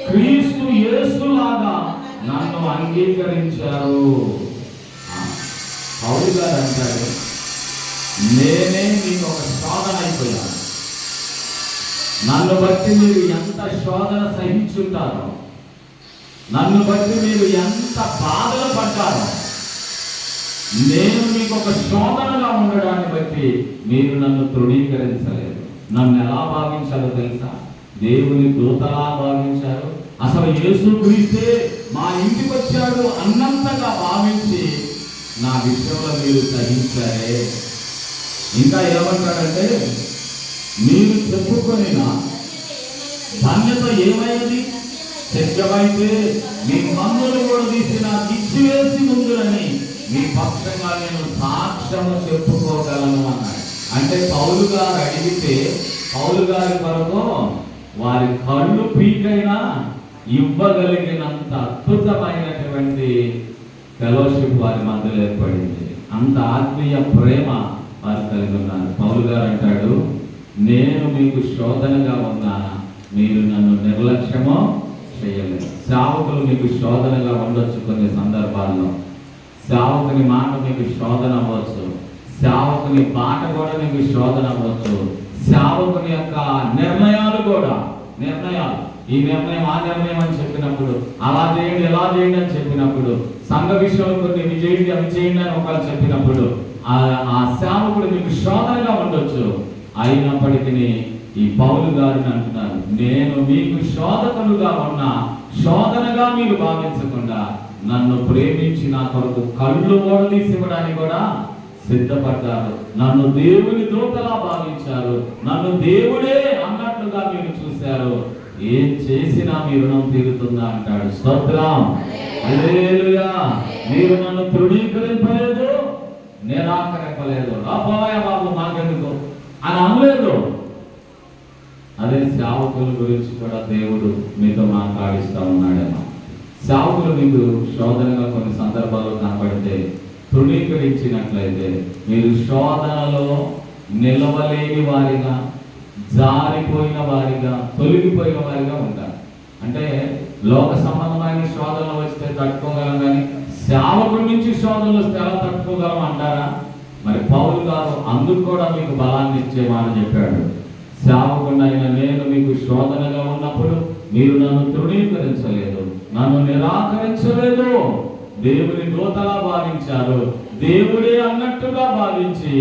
క్రీస్తు యేసులాగా నన్ను అంగీకరించారు. పౌలు గారు అంటాడు, నేనే మీకు ఒక శోధన అయిపోయాను. నన్ను బట్టి మీరు ఎంత శోధన సహించుంటారో, నన్ను బట్టి మీరు ఎంత బాధలు పడ్డారో, నేను మీకు ఒక శోధనగా ఉండడాన్ని బట్టి మీరు నన్ను తృణీకరించలేదు. నన్ను ఎలా భావించాలో తెలుసా? దేవుని దూతలా భావించారు. అసలు యేసుక్రీస్తే మా ఇంటికి వచ్చాడు అన్నంతగా భావించి నా విషయంలో మీరు సహించారే. ఇంకా ఏమంటాడంటే, మీరు చెప్పుకొని ధన్యత ఏమైంది? సత్యమైతే మీ మన్నులు కూడా తీసి నాకు ఇచ్చివేసి ముందులని మీ పక్షంగా నేను సాక్ష్యము చెప్పుకోగలను అన్నాడు. అంటే పౌలు గారు అడిగితే పౌలు గారి కొరకు వారి కళ్ళు పీకైనా ఇవ్వగలిగినంత అద్భుతమైనటువంటి ఫెలోషిప్ వారి మధ్యలో ఏర్పడింది. అంత ఆత్మీయ ప్రేమ వారు కలిగి ఉన్నారు. పౌలు గారు అంటాడు, నేను మీకు శోధనగా ఉన్నా మీరు నన్ను నిర్లక్ష్యమో చేయలేదు. సేవకులు మీకు శోధనగా ఉండొచ్చు. కొన్ని సందర్భాల్లో సేవకుని మాట మీకు శోధన అవ్వచ్చు, సేవకుని పాట కూడా మీకు శోధన అవ్వచ్చు, సేవకుని యొక్క నిర్ణయాలు కూడా, నిర్ణయాలు, ఈ నిర్ణయం ఆ నిర్ణయం అని చెప్పినప్పుడు, అలా చేయండి ఎలా చేయండి అని చెప్పినప్పుడు, సంఘ విషయంలో కొన్ని ఇవి చేయండి అవి చేయండి అని ఒకళ్ళు చెప్పినప్పుడు ఆ సేవకుడు మీకు శోధనగా ఉండొచ్చు. అయినప్పటికీ ఈ పౌలు గారిని అంటున్నారు, నేను మీకు శోధకులుగా ఉన్నా శోధనగా మీరు భావించకుండా నన్ను ప్రేమించి నా కొరకు కళ్ళు ఓడదీసి ఇవ్వడానికి కూడా సిద్ధపడ్డారు. నన్ను దేవుని దూతలా భావించారు. నన్ను దేవుడే అన్నట్లుగా మీరు చూశారు. ఏం చేసినా మీ రుణం తీరుతుందా అంటాడు. స్తోత్రం, హల్లెలూయా. మీరు నన్ను తృణీకరింపలేదు, నిరాకరింపలేదు. అబ్బాయ బాబు మాకెందుకు అని అనలేదు. అదే సేవకుల గురించి కూడా దేవుడు మీతో మాట్లాడిస్తూ ఉన్నాడేమో. సేవకులు మీకు శోధనగా కొన్ని సందర్భాల్లో కనబడితే తృణీకరించినట్లయితే మీరు శోధనలో నిలవలేని వారిగా, జారిపోయిన వారిగా, తొలగిపోయిన వారిగా ఉంటారు. అంటే లోక సంబంధమైన శోధనలు వస్తే తట్టుకోగలం, కానీ సేవకుడి నుంచి శోధనలు వస్తే ఎలా తట్టుకోగలం అంటారా? మరి పౌలు గారు అందుకు కూడా మీకు బలాన్ని ఇచ్చేవాడని చెప్పాడు. సేవకుడైన నేను మీకు శోధనగా ఉన్నప్పుడు మీరు నన్ను తృణీకరించలేదు, నన్ను నిరాకరించలేదు. దేవుని దూతలా భావించారు, దేవుడే అన్నట్టుగా భావించి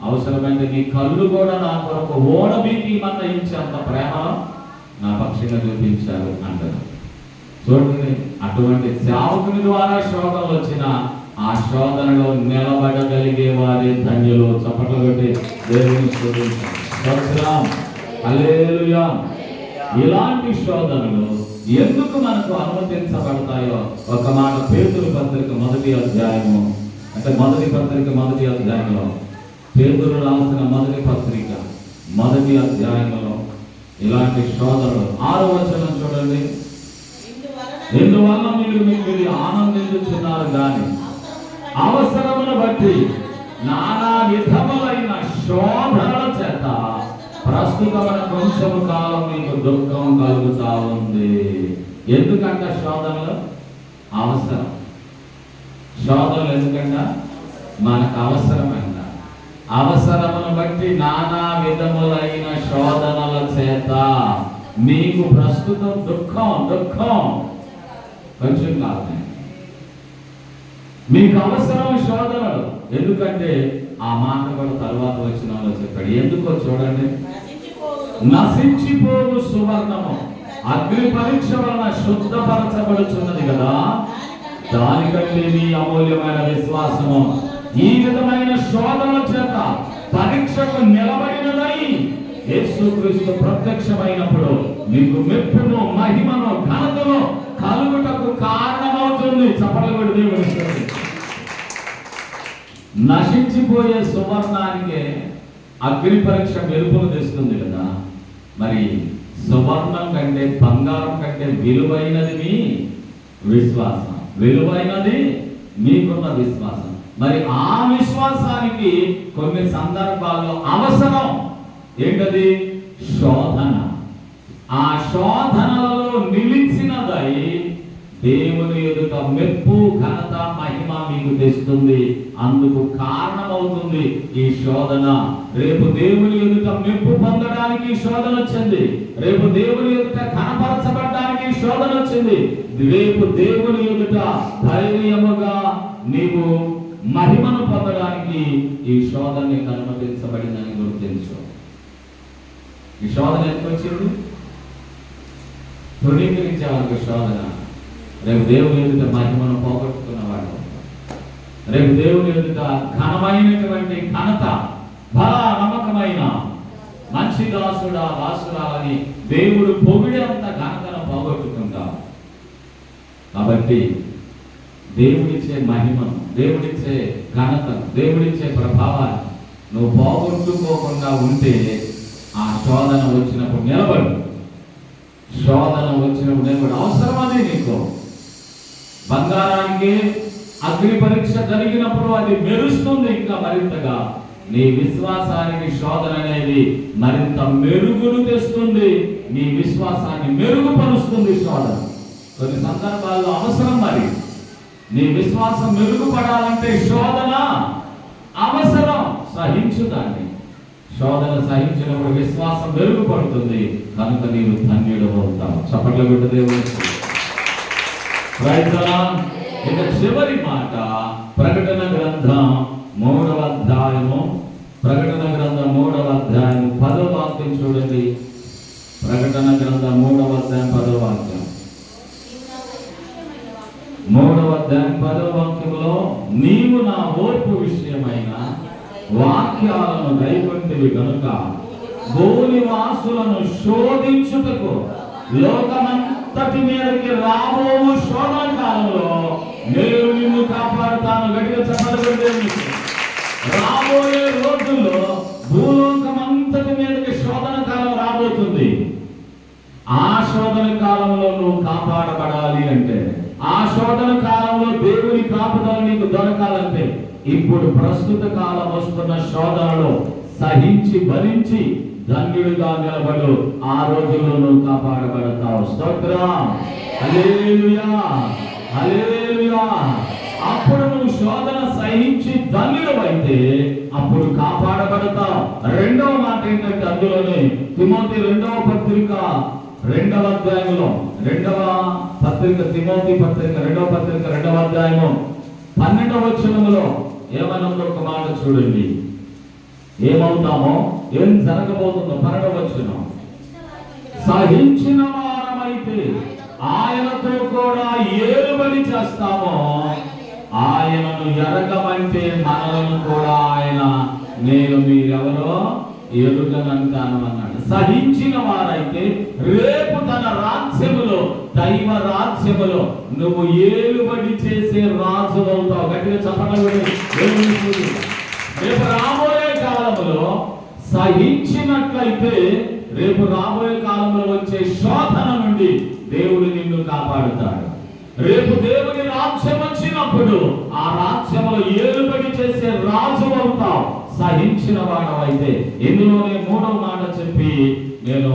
అవసరమైన మీ కళ్ళు కూడా నా కొరకు ఓడబీకి మందయించేంత ప్రేమలో నా పక్షంగా చూపించారు అంటారు. చూడండి, అటువంటి సేవకుని ద్వారా శోధనలు వచ్చిన ఆ శోధనలో నిలబడగలిగే వారి ధన్యులు. చప్పట్లు కొట్టి దేవుని స్తోత్రం, హల్లెలూయా. ఇలాంటి శోధనలు ఎందుకు మనకు అనుమతించబడతాయో ఒక మాట పేతురు పత్రిక 1వ అధ్యాయము, అంటే మొదటి పత్రిక 1వ అధ్యాయంలో, పేతురు రాసిన మొదటి పత్రిక 1వ అధ్యాయంలో ఇలాంటి శోధనలు 6వ వచనం చూడండి. ఎందువల్ల మీరు మీకు ఆనందించుచున్నారు కానీ అవసరమును బట్టి నానా విధములైన శోధనల చేత ప్రస్తుతమైన కొంచెం కాలం మీకు దుఃఖం కలుగుతా ఉంది. ఎందుకంటే శోధనలు అవసరం. శోధనలు ఎందుకంటే మనకు అవసరమైన, అవసరమును బట్టి నానా విధములైన శోధనల చేత మీకు ప్రస్తుతం దుఃఖం కొంచెం కాదు, మీకు అవసరం శోధనలు. ఎందుకంటే ఆ మాట కూడా తర్వాత వచ్చిన వాళ్ళు చెప్పాడు. ఎందుకో చూడండి, నశించిపోవు సువర్ణము అగ్ని పరీక్ష వలన శుద్ధపరచబడుచున్నది కదా, దానికంటే మీ అమూల్యమైన విశ్వాసము ఈ విధమైన శోధనల చేత పరీక్షకు నిలబడినదై యేసుక్రీస్తు ప్రత్యక్షమైనప్పుడు మీకు మెప్పును, మహిమను, ఘనతను కలుగుటకు కారణమవుతుంది. చప్పట్లు కొట్టి దేవుని స్తుతించండి. నశించిపోయే సువర్ణానికే అగ్ని పరీక్ష మెరుపును తెస్తుంది కదా. మరి సువర్ణం కంటే, బంగారం కంటే విలువైనది మీ విశ్వాసం, విలువైనది మీకున్న విశ్వాసం. మరి ఆ విశ్వాసానికి కొన్ని సందర్భాల్లో అవసరం ఏంటది? శోధన. ఆ శోధనలలో నిలిచినదై దేవుని ఎదుట మెప్పు, ఘనత, మహిమ మీకు తెస్తుంది. అందుకు కారణమవుతుంది ఈ శోధన. రేపు దేవుని ఎదుట మెప్పు పొందడానికి శోధన వచ్చింది. రేపు దేవుని ఎదుట కనపరచబడడానికి శోధన వచ్చింది. రేపు దేవుని ఎదుట ధైర్యముగా నీవు మహిమను పొందడానికి ఈ శోధనకి అనుమతించబడిందని గుర్తించు. ఈ శోధన ఎందుకు వచ్చింది? తృణీకరించే వాళ్ళకి శోధన. రేపు దేవుని ఎదుట మహిమను పోగొట్టుకున్నవాడు, రేపు దేవుని ఎదుట ఘనమైనటువంటి ఘనత, నమ్మకమైన మంచి దాసుడా, దాసురాలని దేవుడు పొగిడి అంత ఘనతను పోగొట్టుకుంటాం. కాబట్టి దేవుడిచ్చే మహిమను, దేవుడిచ్చే ఘనతను, దేవుడిచ్చే ప్రభావాన్ని నువ్వు పోగొట్టుకోకుండా ఉంటే ఆ శోధన వచ్చినప్పుడు నిలబడు. శోధన వచ్చినప్పుడు నిలబడు. అవసరం అది నీకు. బంగారానికి అగ్ని పరీక్ష జరిగినప్పుడు అది మెరుస్తుంది ఇంకా మరింతగా. నీ విశ్వాసానికి శోధన అనేది మరింత మెరుగును తెస్తుంది. నీ విశ్వాసాన్ని మెరుగుపరుస్తుంది శోధన. కొన్ని సందర్భాల్లో అవసరం. మరి నీ విశ్వాసం మెరుగుపడాలంటే శోధన అవసరం. సహించు దాన్ని. శోధన సహించినప్పుడు విశ్వాసం మెరుగుపడుతుంది. కనుక నీవు ధన్యుడు అవుతావు. చప్పట్లు కొట్టు దేవుని. ఇక చివరి మాట ప్రకటన గ్రంథం 3వ అధ్యాయము. ప్రకటన గ్రంథం 3వ అధ్యాయం 10వ వాక్యం చూడండి. ప్రకటన గ్రంథం 3వ అధ్యాయం 10వ వాక్యం. 3వ అధ్యాయం 10వ వాక్యంలో, నీవు నా ఓర్పు విషయమైన వాక్యాలను గైకొంటివి గనుక భూనివాసులను శోధించుటకు లోకమంతటి మీదకి రాబోవు శోధన కాలంలో నేను నిన్ను కాపాడుతాను. గట్టిగా చెప్పబడింది. రాబోయే రోజుల్లో భూలోకమంతటి మీదకి శోధన కాలం రాబోతుంది. ఆ శోధన కాలంలో నువ్వు కాపాడబడాలి అంటే, ఆ శోధన కాలంలో దేవుని కాపుదల నీకు దొరకాలంటే, ఇప్పుడు ప్రస్తుత కాలం వస్తున్న శోధనలో సహించి భరించి ధన్యుడిగా నిలబడు. ఆ రోజుల్లో నువ్వు కాపాడబడతావు. స్తోత్రం. హల్లెలూయా, హల్లెలూయా. అప్పుడు నువ్వు శోధన సహించి ధన్యుడు అయితే అప్పుడు కాపాడబడతావు. రెండవ మాట ఏంటంటే, అందులోనే తిమోతి 2వ పత్రిక 2వ అధ్యాయంలో, 2వ పత్రిక తిమోతి పత్రిక 2వ పత్రిక 2వ అధ్యాయము 12వ వచనములో ఏమనుందో ఒక మాట చూడండి. ఏమవుతామో, ఏం జరగబోతుందో 12వ వచనం. సహించిన వారమైతే ఆయనతో కూడా ఏలుబడి చేస్తామో, ఆయనను ఎరగమంటే మనలను కూడా ఆయన నేను మీరెవరో ఎరుగనంటాను అన్నాడు. సహించిన వారైతే రేపు తన రాజ్యములో, దైవ రాజ్యములో నువ్వు ఏలుబడి చేసే రాజు అవుతావు. గట్టిగా చెప్పగలరు. రేపు రాబోయే కాలంలో సహించినట్లయితే రేపు రాబోయే కాలంలో వచ్చే శోధన నుండి దేవుడు నిన్ను కాపాడుతాడు. రేపు దేవుని రాజ్యం వచ్చినప్పుడు ఆ రాజ్యంలో ఏలుబడి చేసే రాజు అవుతావు సహించిన వాడవైతే. ఇందులోనే 3వ మాట చెప్పి నేను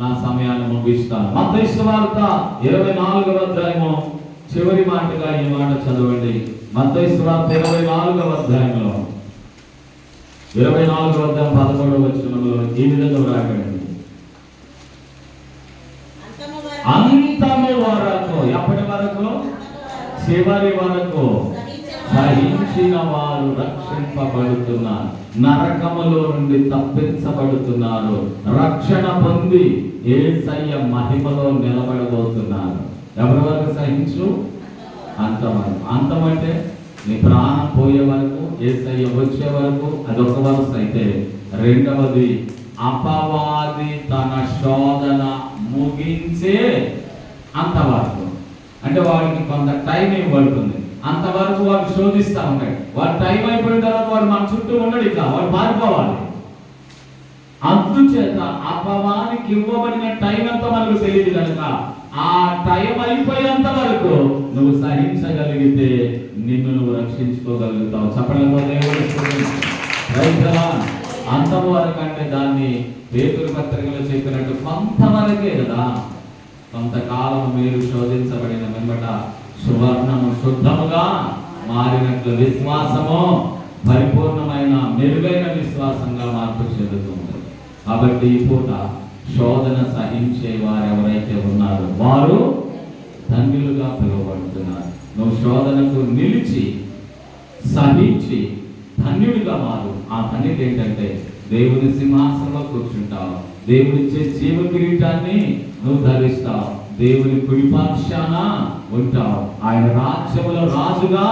నా సమయాన్ని ముగిస్తాను. మత్తయి సువార్త 24వ అధ్యాయము చివరి మాటగా ఈ మాట చదవండి. మత్తయి సువార్త 24వ అధ్యాయంలో 24వ అధ్యాయం 11వ వచనంలో ఈ విధంగా రాయబడింది. అంతము వరకు, ఎప్పటి వరకు? చివరి వరకు సహించిన వారు రక్షింపబడుతున్నారు, నరకములో నుండి తప్పించబడుతున్నారు, రక్షణ పొంది యేసయ్య మహిమలో నిలబడబోతున్నారు. ఎవరి వరకు సహించు? అంతవరకు. అంతమంటే నీ ప్రాణం పోయే వరకు, యేసయ్య వచ్చే వరకు, అదొక వరుస అయితే. రెండవది అపవాది తన శోధన ముగించే అంతవరకు. అంటే వాడికి కొంత టైం ఇవ్వబడుతుంది, అంతవరకు వాడు శోధిస్తూ ఉంటాడు. వాడు టైం అయిపోయిన తర్వాత వాడు మన చుట్టూ ఉండడు, ఇట్లా వాడు పారిపోవాలి. అందుచేత అపవాదికి ఇవ్వబడిన టైం అంతా మనకు తెలియదు కనుక ఆ టైం అయిపోయేంత వరకు నువ్వు సహించగలిగితే నిన్ను నువ్వు రక్షించుకోగలుగుతావు. చెప్పడంలో దేవుడు అంతవరకు అంటే దాన్ని పేతురు పత్రికలో చెప్పినట్టు కొంతవరకే కదా. కొంతకాలం మీరు శోధించబడిన వెంబట సువర్ణము శుద్ధముగా మారినట్లు విశ్వాసము పరిపూర్ణమైన మెరుగైన విశ్వాసంగా మార్పు చెందుతుంది. కాబట్టి ఈ పూట శోధన సహించే వారు ఎవరైతే ఉన్నారో వారు ధన్యులుగా పిలువబడుతున్నారు. నువ్వు శోధనకు నిలిచి సహించి ధన్యుడిగా మారు. ఆ ధన్యత ఏంటంటే దేవుని సింహాసనంలో కూర్చుంటావు, దేవుడిచ్చే జీవ కిరీటాన్ని నువ్వు ధరిస్తావు, దేవుని కుడిపక్షాన ఉంటావు, ఆయన రాజ్యములో రాజుగా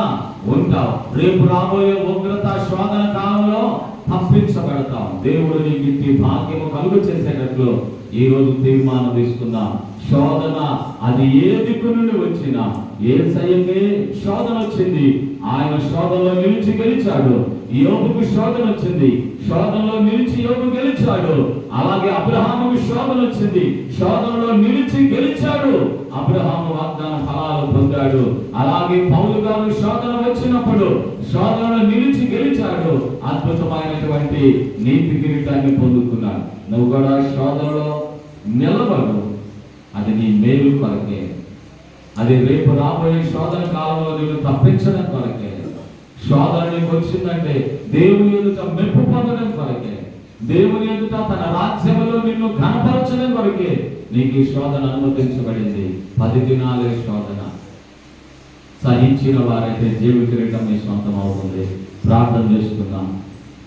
ఉంటావు. రేపు రాబోయే ఉగ్రత శోధన కాలంలో తప్పించబడతాం. దేవుడు నీకు ఇంటి భాగ్యము కలుగు చేసేటట్లు ఈ రోజు తీర్మానం తీసుకుందాం. శోధన అది ఏ దిక్కు నుండి వచ్చినా, యేసయ్యకే శోధన వచ్చింది, ఆయన శోధనలో నిలిచి గెలిచాడు. యోబుకు శోధన వచ్చింది, శోధనలో నిలిచి యోబు గెలిచాడు. అలాగే అబ్రహాముకు శోధన వచ్చింది, శోధనలో నిలిచి గెలిచాడు, అబ్రహాము వాగ్దాన ఫలాలు పొందాడు. అలాగే పౌలు గారు శోధన వచ్చినప్పుడు శోధనలో నిలిచి గెలిచాడు, అద్భుతమైనటువంటి నీతి కిరీటాన్ని పొందుకున్నాడు. నువ్వు కూడా శోధనలో నిలబడు, అది నీ మేలు కొరకే, అది రేపు రాబోయే శోధన కాలంలో నిన్ను తప్పించడం కొరకే. శోధన నీకు వచ్చిందంటే దేవుని ఎదుట మెప్పు పొందడం కొరకే, దేవుని ఎదుట తన రాజ్యములో నిన్ను ఘనపరచడం కొరకే నీకు ఈ శోధన అనుమతించబడింది. 10 దినాలే శోధన. సహించిన వారైతే జీవ కిరీటం మీ సొంతం అవుతుంది. ప్రార్థన చేసుకుందాం.